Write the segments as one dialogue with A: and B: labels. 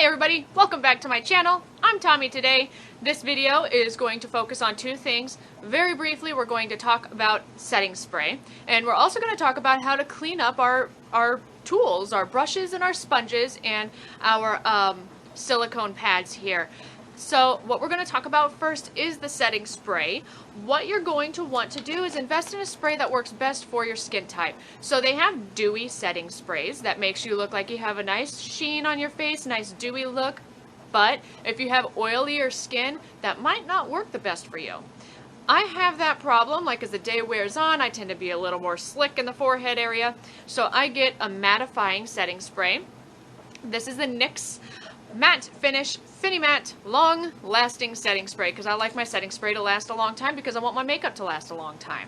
A: Hi everybody, welcome back to my channel. I'm Tommy today. This video is going to focus on two things. Very briefly, we're going to talk about setting spray, and we're also going to talk about how to clean up our tools, our brushes and our sponges, and our silicone pads here. So what we're going to talk about first is the setting spray. What you're going to want to do is invest in a spray that works best for your skin type. So they have dewy setting sprays that makes you look like you have a nice sheen on your face, nice dewy look. But if you have oilier skin, that might not work the best for you. I have that problem. Like as the day wears on, I tend to be a little more slick in the forehead area. So I get a mattifying setting spray. This is the NYX Matte Finish Finimatte Long Lasting Setting Spray, because I like my setting spray to last a long time because I want my makeup to last a long time.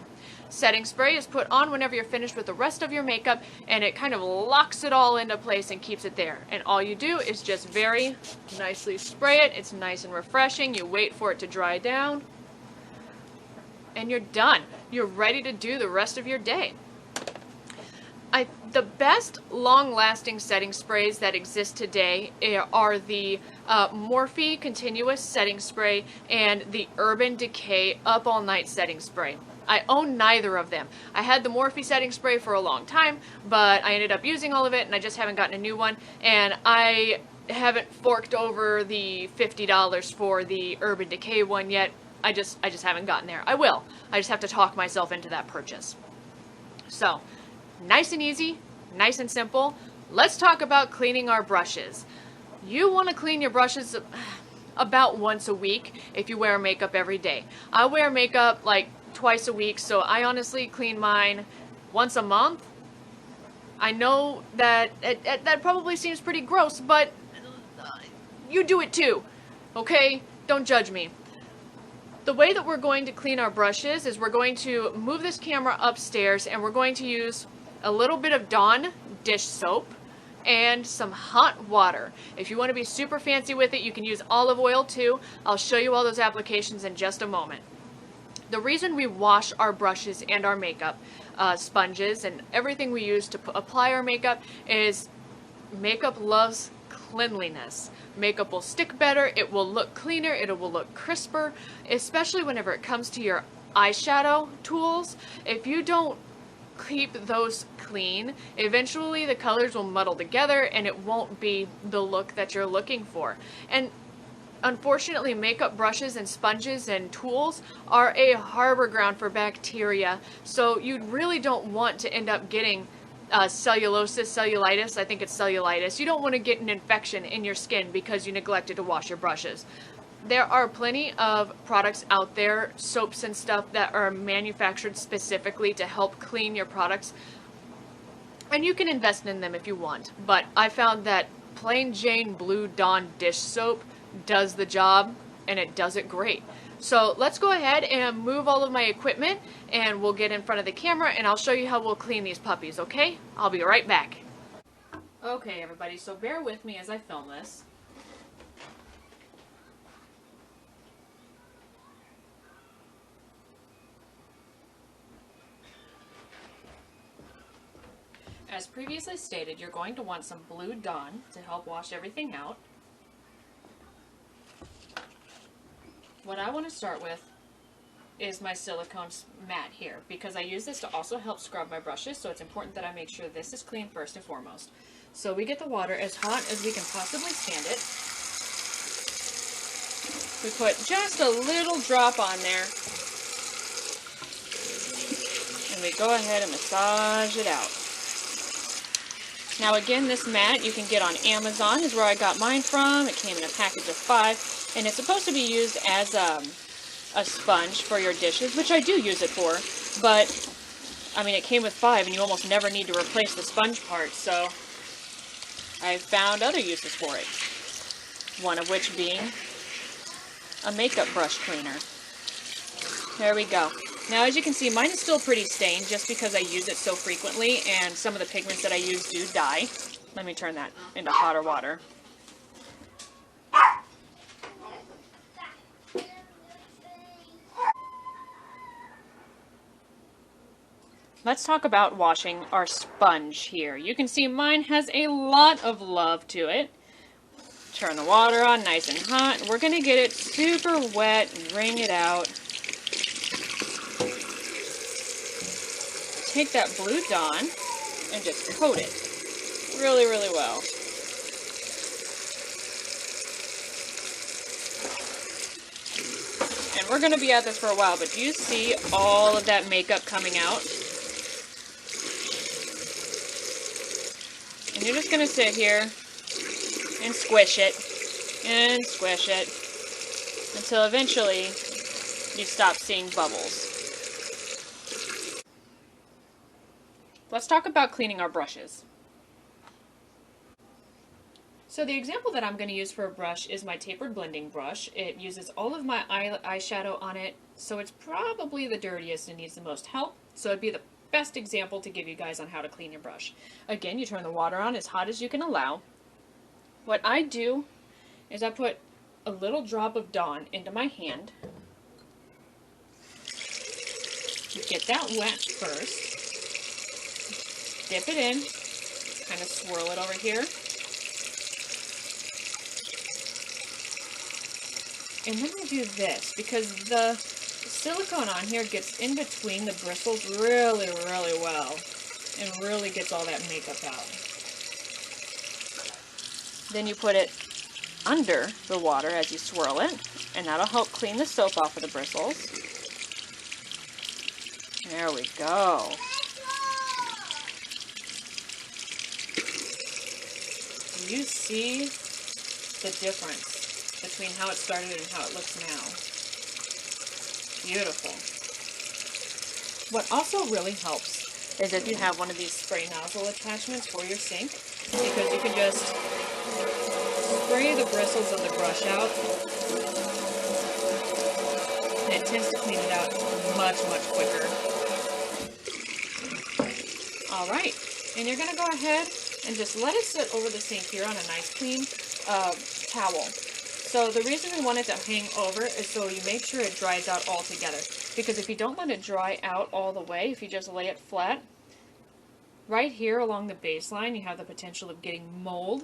A: Setting spray is put on whenever you're finished with the rest of your makeup, and it kind of locks it all into place and keeps it there. And all you do is just very nicely spray it. It's nice and refreshing. You wait for it to dry down, and you're done. You're ready to do the rest of your day. The best long-lasting setting sprays that exist today are the Morphe Continuous Setting Spray and the Urban Decay Up All Night Setting Spray. I own neither of them. I had the Morphe setting spray for a long time, but I ended up using all of it and I just haven't gotten a new one, and I haven't forked over the $50 for the Urban Decay one yet. I just haven't gotten there. I will. I just have to talk myself into that purchase. So, nice and easy, nice and simple. Let's talk about cleaning our brushes. You want to clean your brushes about once a week if you wear makeup every day. I wear makeup like twice a week, so I honestly clean mine once a month. I know that that probably seems pretty gross, but you do it too, okay? Don't judge me. The way that we're going to clean our brushes is we're going to move this camera upstairs and we're going to use a little bit of Dawn dish soap and some hot water. If you want to be super fancy with it, you can use olive oil too. I'll show you all those applications in just a moment. The reason we wash our brushes and our makeup sponges and everything we use to apply our makeup is makeup loves cleanliness. Makeup will stick better, it will look cleaner, it will look crisper, especially whenever it comes to your eyeshadow tools. If you don't keep those clean, eventually the colors will muddle together and it won't be the look that you're looking for. And unfortunately, makeup brushes and sponges and tools are a harbor ground for bacteria, so you really don't want to end up getting cellulitis, I think it's cellulitis. You don't want to get an infection in your skin because you neglected to wash your brushes. There are plenty of products out there, soaps and stuff, that are manufactured specifically to help clean your products, and you can invest in them if you want, but I found that plain Jane Blue Dawn dish soap does the job, and it does it great. So let's go ahead and move all of my equipment and we'll get in front of the camera and I'll show you how we'll clean these puppies, okay? I'll be right back. Okay everybody, so bear with me as I film this. As previously stated, you're going to want some Blue Dawn to help wash everything out. What I want to start with is my silicone mat here, because I use this to also help scrub my brushes, so it's important that I make sure this is clean first and foremost. So we get the water as hot as we can possibly stand it. We put just a little drop on there, and we go ahead and massage it out. Now again, this mat you can get on Amazon, is where I got mine from. It came in a package of 5, and it's supposed to be used as a sponge for your dishes, which I do use it for, but I mean it came with 5 and you almost never need to replace the sponge part, so I found other uses for it. One of which being a makeup brush cleaner. There we go. Now as you can see, mine is still pretty stained just because I use it so frequently and some of the pigments that I use do dye. Let me turn that into hotter water. Let's talk about washing our sponge here. You can see mine has a lot of love to it. Turn the water on nice and hot. We're going to get it super wet and wring it out. Take that Blue Dawn and just coat it really, really well. And we're going to be at this for a while, but do you see all of that makeup coming out? And you're just going to sit here and squish it until eventually you stop seeing bubbles. Let's talk about cleaning our brushes. So the example that I'm going to use for a brush is my tapered blending brush. It uses all of my eyeshadow on it, so it's probably the dirtiest and needs the most help. So it'd be the best example to give you guys on how to clean your brush. Again, you turn the water on as hot as you can allow. What I do is I put a little drop of Dawn into my hand. Get that wet first. Dip it in. Kind of swirl it over here. And then I do this because the silicone on here gets in between the bristles really, really well and really gets all that makeup out. Then you put it under the water as you swirl it, and that'll help clean the soap off of the bristles. There we go. You see the difference between how it started and how it looks now. Beautiful. What also really helps is if you have one of these spray nozzle attachments for your sink, because you can just spray the bristles of the brush out, and it tends to clean it out much, much quicker. Alright, and you're going to go ahead and just let it sit over the sink here on a nice clean towel. So the reason we want it to hang over is so you make sure it dries out all together. Because if you don't let it dry out all the way, if you just lay it flat, right here along the baseline you have the potential of getting mold.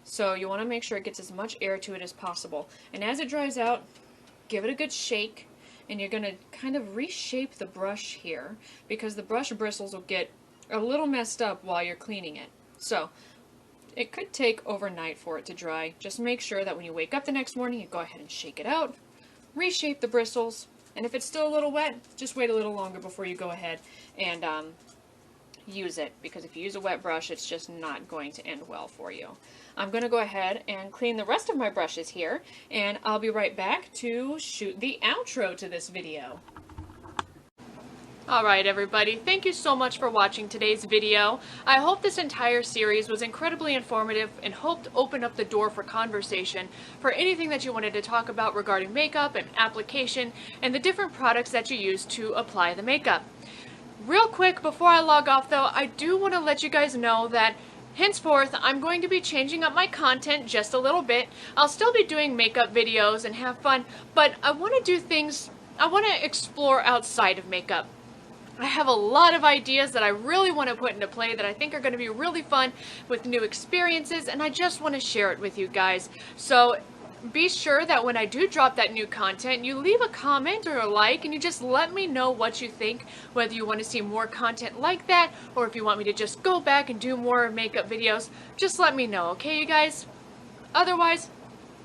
A: So you want to make sure it gets as much air to it as possible. And as it dries out, give it a good shake, and you're going to kind of reshape the brush here because the brush bristles will get a little messed up while you're cleaning it. So it could take overnight for it to dry. Just make sure that when you wake up the next morning, you go ahead and shake it out, reshape the bristles, and if it's still a little wet, just wait a little longer before you go ahead and use it, because if you use a wet brush, it's just not going to end well for you. I'm going to go ahead and clean the rest of my brushes here, and I'll be right back to shoot the outro to this video. Alright everybody, thank you so much for watching today's video. I hope this entire series was incredibly informative and hope to open up the door for conversation for anything that you wanted to talk about regarding makeup and application and the different products that you use to apply the makeup. Real quick before I log off though, I do want to let you guys know that henceforth, I'm going to be changing up my content just a little bit. I'll still be doing makeup videos and have fun, but I want to do things, I want to explore outside of makeup. I have a lot of ideas that I really want to put into play that I think are going to be really fun with new experiences, and I just want to share it with you guys. So be sure that when I do drop that new content, you leave a comment or a like and you just let me know what you think, whether you want to see more content like that or if you want me to just go back and do more makeup videos. Just let me know, okay you guys? Otherwise,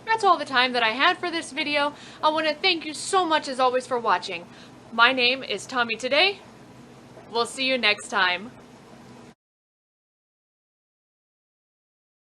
A: that's all the time that I had for this video. I want to thank you so much as always for watching. My name is Tommy Today. We'll see you next time.